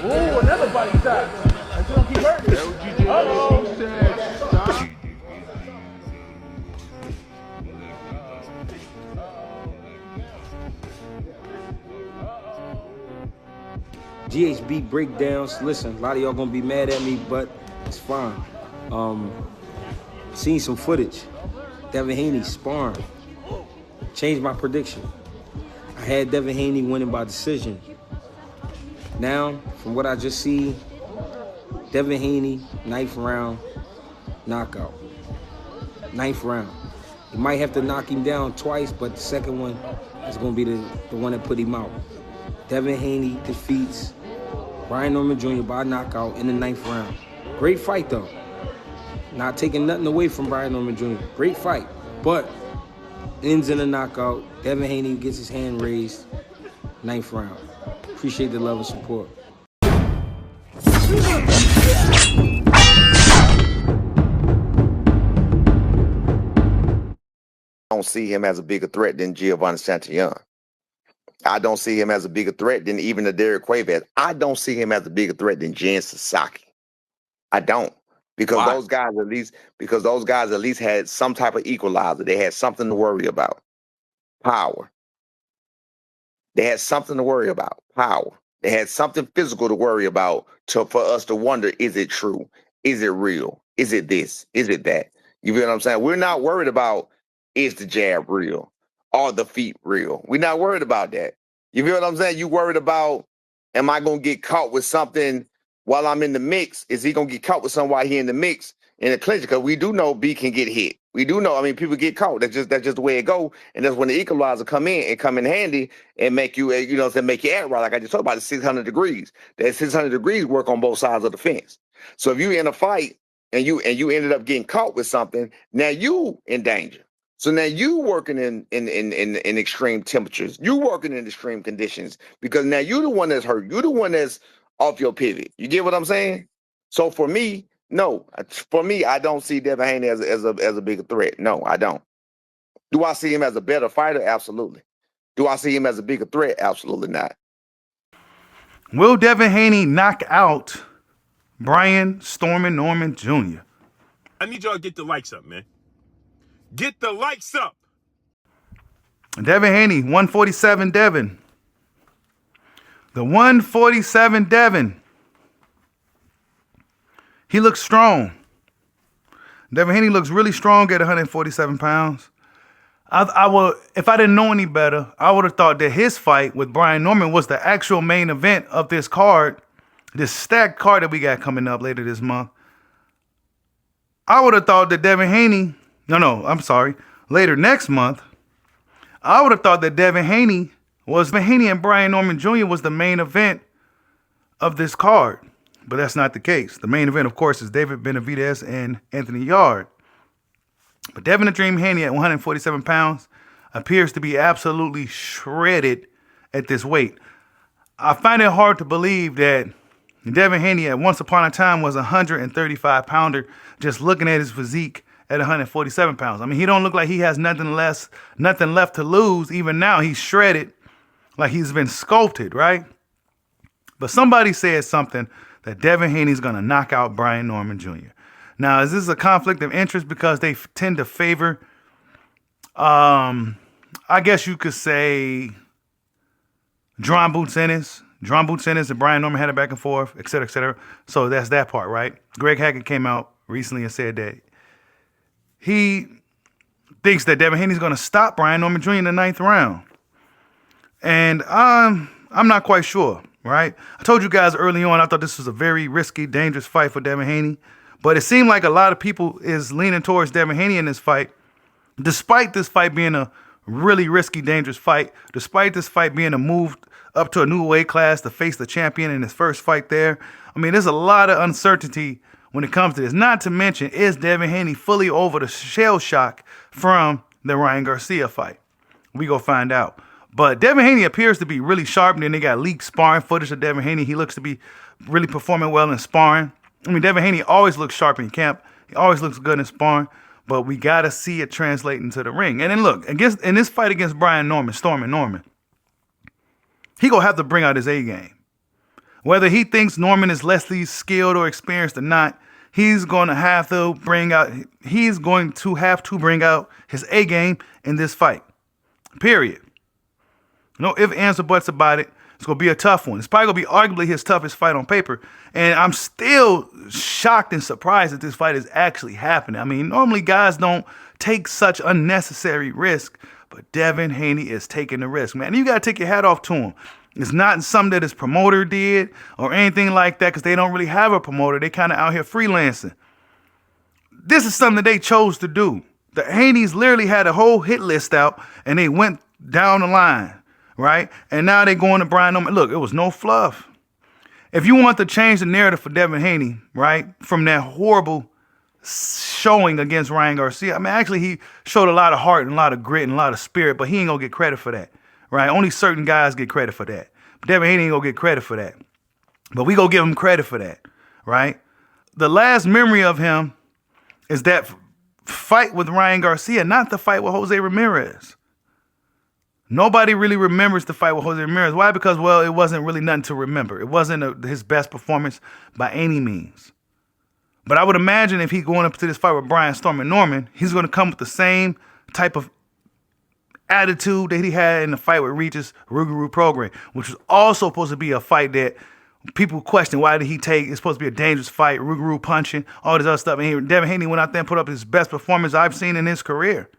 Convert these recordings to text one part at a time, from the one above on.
Ooh, another body shot. That's gonna keep hurting. Uh-oh. GHB breakdowns. Listen, a lot of y'all gonna be mad at me, but it's fine. Seen some footage. Devin Haney sparring. Changed my prediction. I had Devin Haney winning by decision. Now, from what I just see, Devin Haney, 9th round, knockout. 9th round. He might have to knock him down twice, but the second one is going to be the one that put him out. Devin Haney defeats Brian Norman Jr. by knockout in the 9th round. Great fight, though. Not taking nothing away from Brian Norman Jr. Great fight, but ends in a knockout. Devin Haney gets his hand raised, 9th round. Appreciate the love and support. I don't see him as a bigger threat than Giovanni Santillon. I don't see him as a bigger threat than even the Derek Cuevas. I don't see him as a bigger threat than Jen Sasaki. I don't. Because Why? those guys at least had some type of equalizer. They had something to worry about. Power. They had something to worry about. Power. They had something physical to worry about for us to wonder, is it true? Is it real? Is it this? Is it that? You feel what I'm saying? We're not worried about, is the jab real? Are the feet real? We're not worried about that. You feel what I'm saying? You worried about, am I going to get caught with something while I'm in the mix? Is he going to get caught with something while he in the mix in the clinch? Because we do know B can get hit. We do know, I mean, people get caught. That's just the way it go. And that's when the equalizer come in handy and make you, make you act right. Like I just talked about, the 600 degrees. That 600 degrees work on both sides of the fence. So if you in a fight and you ended up getting caught with something, now you in danger. So now you working in extreme temperatures. You working in extreme conditions because now you the one that's hurt. You the one that's off your pivot. You get what I'm saying? So for me, no. For me, I don't see Devin Haney as a bigger threat. No, I don't. Do I see him as a better fighter? Absolutely. Do I see him as a bigger threat? Absolutely not. Will Devin Haney knock out Brian Stormin Norman Jr.? I need y'all to get the likes up, man. Get the likes up. Devin Haney, 147 Devin. The 147 Devin. He looks strong. Devin Haney looks really strong at 147 pounds. I would, if I didn't know any better, I would have thought that his fight with Brian Norman was the actual main event of this card, this stacked card that we got coming up later this month. I would have thought that Devin Haney, later next month, I would have thought that Devin Haney and Brian Norman Jr. was the main event of this card. But that's not the case. The main event, of course, is David Benavidez and Anthony Yarde. But Devin the Dream Haney at 147 pounds appears to be absolutely shredded at this weight. I find it hard to believe that Devin Haney at once upon a time was a 135-pounder, just looking at his physique at 147 pounds. I mean, he don't look like he has nothing left to lose. Even now, he's shredded like he's been sculpted, right? But somebody said something that Devin Haney's going to knock out Brian Norman Jr. Now, is this a conflict of interest because they tend to favor, I guess you could say, John Boots Ennis and Brian Norman had it back and forth, et cetera, et cetera. So that's that part, right? Greg Hackett came out recently and said that he thinks that Devin Haney's going to stop Brian Norman Jr. in the 9th round. And I'm not quite sure, right? I told you guys early on I thought this was a very risky, dangerous fight for Devin Haney. But it seemed like a lot of people is leaning towards Devin Haney in this fight, despite this fight being a really risky, dangerous fight, despite this fight being a move up to a new weight class to face the champion in his first fight there. I mean, there's a lot of uncertainty when it comes to this. Not to mention, is Devin Haney fully over the shell shock from the Ryan Garcia fight? We go find out. But Devin Haney appears to be really sharp, and then they got leaked sparring footage of Devin Haney. He looks to be really performing well in sparring. I mean, Devin Haney always looks sharp in camp. He always looks good in sparring. But we got to see it translate into the ring. And then look, in this fight against Brian Norman, Stormin Norman, he going to have to bring out his A game. Whether he thinks Norman is less skilled or experienced or not, he's going to have to bring out his A game in this fight. Period. No ifs, ands, or buts about it. It's going to be a tough one. It's probably going to be arguably his toughest fight on paper. And I'm still shocked and surprised that this fight is actually happening. I mean, normally guys don't take such unnecessary risk, but Devin Haney is taking the risk, man. You got to take your hat off to him. It's not something that his promoter did or anything like that because they don't really have a promoter. They kind of out here freelancing. This is something that they chose to do. The Haneys literally had a whole hit list out and they went down the line, right? And now they're going to Brian Norman. Look, it was no fluff. If you want to change the narrative for Devin Haney, right, from that horrible showing against Ryan Garcia, I mean, actually, he showed a lot of heart and a lot of grit and a lot of spirit, but he ain't going to get credit for that, right? Only certain guys get credit for that. But Devin Haney ain't going to get credit for that. But we going to give him credit for that, right? The last memory of him is that fight with Ryan Garcia, not the fight with Jose Ramirez. Nobody really remembers the fight with Jose Ramirez. Why? Because, well, it wasn't really nothing to remember. It wasn't his best performance by any means. But I would imagine if he's going up to this fight with Brian Stormin Norman, he's going to come with the same type of attitude that he had in the fight with Regis Rougarou program, which was also supposed to be a fight that people question, why did he take? It's supposed to be a dangerous fight, Rougarou punching, all this other stuff. And Devin Haney went out there and put up his best performance I've seen in his career.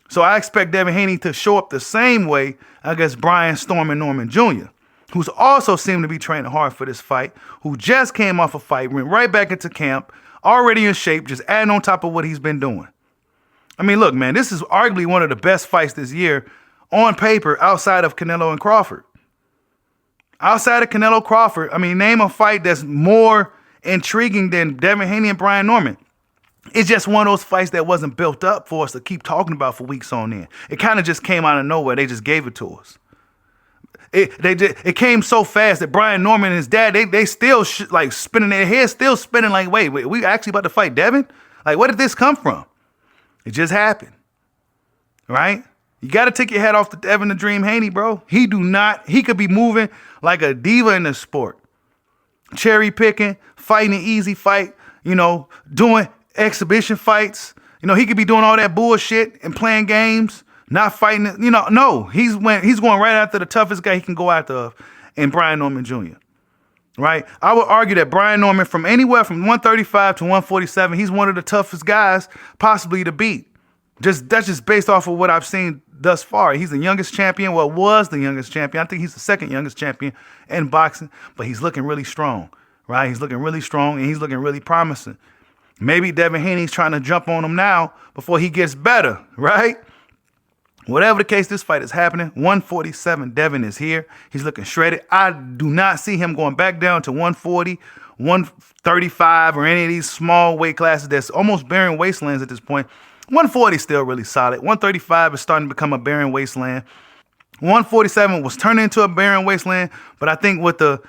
So I expect Devin Haney to show up the same way against Brian Stormin Norman Jr., who's also seemed to be training hard for this fight, who just came off a fight, went right back into camp, already in shape, just adding on top of what he's been doing. I mean, look, man, this is arguably one of the best fights this year on paper outside of Canelo and Crawford. Outside of Canelo Crawford, I mean, name a fight that's more intriguing than Devin Haney and Brian Norman. It's just one of those fights that wasn't built up for us to keep talking about for weeks on end. It kind of just came out of nowhere. They just gave it to us. It came so fast that Brian Norman and his dad, they still like spinning their heads, still spinning like, wait, we actually about to fight Devin? Like, where did this come from? It just happened, right? You got to take your hat off to Devin the Dream Haney, bro. He could be moving like a diva in the sport. Cherry picking, fighting an easy fight, doing exhibition fights. He could be doing all that bullshit and playing games, not fighting. No, he's going right after the toughest guy he can go after, and Brian Norman Jr. Right? I would argue that Brian Norman, from anywhere from 135 to 147, he's one of the toughest guys possibly to beat. That's just based off of what I've seen thus far. He's the youngest champion. Well, was the youngest champion. I think he's the second youngest champion in boxing, but he's looking really strong, right? He's looking really strong, and he's looking really promising. Maybe Devin Haney's trying to jump on him now before he gets better, right? Whatever the case, this fight is happening. 147, Devin is here. He's looking shredded. I do not see him going back down to 140, 135, or any of these small weight classes that's almost barren wastelands at this point. 140 is still really solid. 135 is starting to become a barren wasteland. 147 was turning into a barren wasteland, but I think with the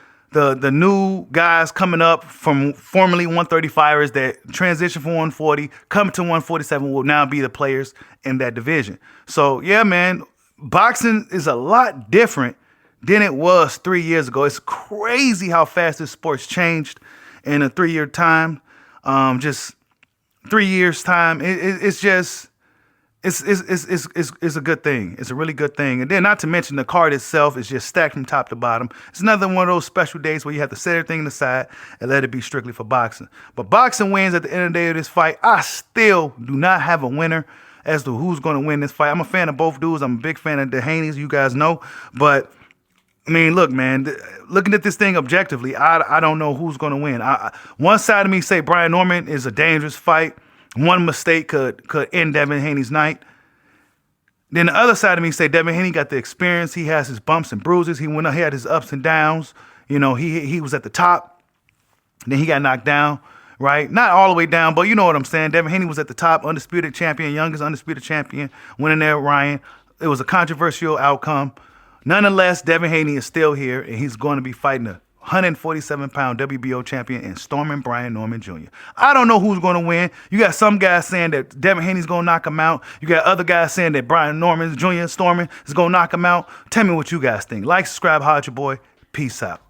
new guys coming up from formerly 135ers that transition from 140, coming to 147 will now be the players in that division. So, yeah, man, boxing is a lot different than it was 3 years ago. It's crazy how fast this sport's changed in a 3 year time. Just 3 years time. It's a good thing. It's a really good thing. And then not to mention the card itself is just stacked from top to bottom. It's another one of those special days where you have to set everything aside and let it be strictly for boxing. But boxing wins at the end of the day of this fight. I still do not have a winner as to who's going to win this fight. I'm a fan of both dudes. I'm a big fan of the Haneys, you guys know. But, I mean, look, man, looking at this thing objectively, I don't know who's going to win. One side of me say Brian Norman is a dangerous fight. One mistake could end Devin Haney's night. Then the other side of me say Devin Haney got the experience. He has his bumps and bruises. He had his ups and downs. He was at the top. Then he got knocked down, right? Not all the way down, but you know what I'm saying. Devin Haney was at the top, undisputed champion, youngest undisputed champion, winning there with Ryan. It was a controversial outcome. Nonetheless, Devin Haney is still here, and he's going to be fighting a 147-pound WBO champion and storming Brian Norman Jr. I don't know who's going to win. You got some guys saying that Devin Haney's going to knock him out. You got other guys saying that Brian Norman Jr. storming is going to knock him out. Tell me what you guys think. Like, subscribe, holla at your boy. Peace out.